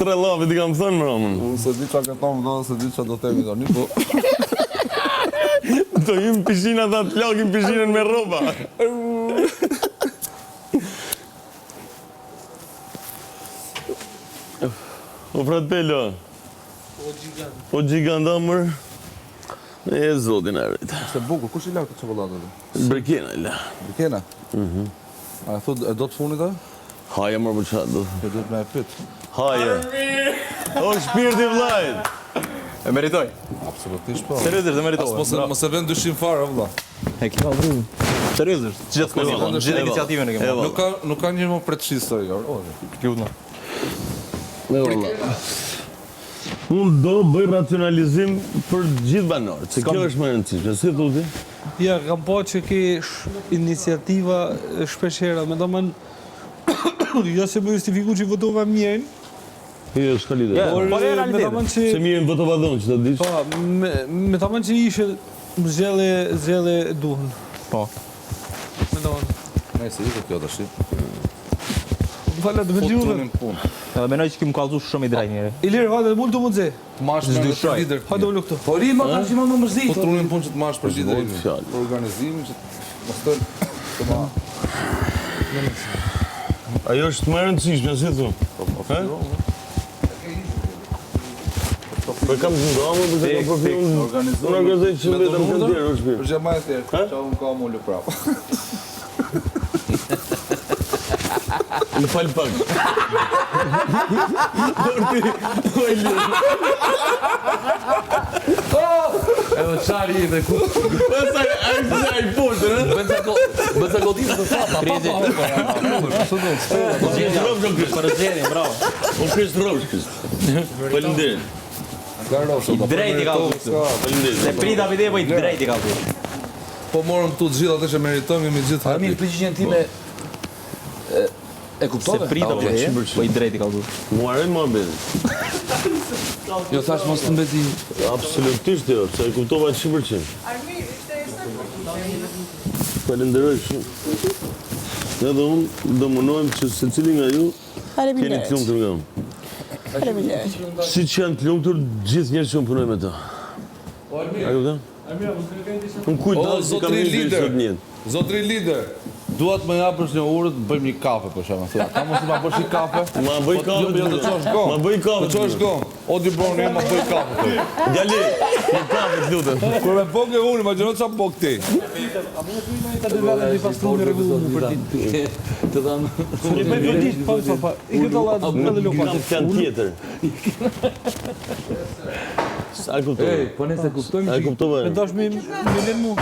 Strellavi t'i kam thënë më ramën. Unë se di qa këto më do, se di qa do temi do një, po... Do jim pishina ta t'lakim pishinën me roba. O fratello. O gjigant amër. E zotin e rritë. Se bukur, kush i lakë të qokoladë dhe? Brekena i la. Brikena? A e thot, e do të funit dhe? Haja mërë për qatë do. E do të me e pit. Haja. O shpirti vlajt. E meritoj. Absolutisht po. Seriozisht e meritoj. Mos e vend dyshim fare, vëlla. E kema vrim. Seriozisht, gjithë kozi, gjithë iniciativën e kema. Nuk ka një më pretëshis të jo. Lutna. Unë do bëj racionalizim për gjithë banorët, se kjo është më e rëndësishme. Si thuti? Ja, kam po që ki iniciativa shpeshera, me do men, ja se më justifiku që votova mjenë, Jo, s'ka lidhe. por me do men që... Se mirë në votova dhonë që të dish. Po, me do men që ishe zgjelle duhen. Po. Me do men. Nëjse, i kjo të shi. Fala të me gjurën. Fotunin punë. Edhe menoj që kim kallzu shumë i drejt njëri. Ilir, hajde, mund të mund ze. Të mash me dhe për lider. Hajde u luktu. Po rima ka që më mërzit. Fotunin punë që të mash për lider. Fjallë. Për organizimin që mos të ma... Ajo është më e rëndësishme, si thu? Për kam të ndomë, përse kam përfi unë organizoj që vetëm të tjerë, është Për që ma e tjerë, që unë ka mullu prapë. Më falë pak. Dorti, oj lirë. Edhe qari i dhe ku. Pasaj, a i poshtë, në? Bëca godinë të fata. Për zgjedhjen, bravo. O Krist Rosh, Krist. Falinderit. Drejt i kallzu. Falinderit. Se prita vide, po i drejt i kallzu. Po morëm këtu të gjithë atë që meritojmë, jemi gjithë hapi. Mirë, përgjigjen time e Se kuptove? prita vide, po i drejt i kallzu. Muare më abedi. Jo, thash mos të mbeti. Absolutisht jo, se e kuptova 100%. Falenderoj shumë. Edhe unë do mundohem që se cili nga ju keni të lumtur nga unë. Si që janë të lumtur, gjithë njerë që unë punoj me ta. A kupton? Unë kujtë O, dalë si kam zotri një dhe lider. sot njetë. Zotri lider, duat më japësh një urë të bëjmë një kafe, për shama. Ta mos të ma bësh një kafe? Ma bëj kafe Jo, të qosh go. Ma bëj kafe Të qosh go. O, di broni, ma bëj kafe. Djali, një kafe të lutem. Kur me bëgë e unë, ma gjëno qa bëgë ti. Ta dy vete di pas trunë rregullu për ditë. Të dhamë. Një me vërdisht, pa. I këtë Allah me dhe Kam plan tjetër. A kuptove? Po nëse kuptojmë A kuptove? Me dash me lënë mu.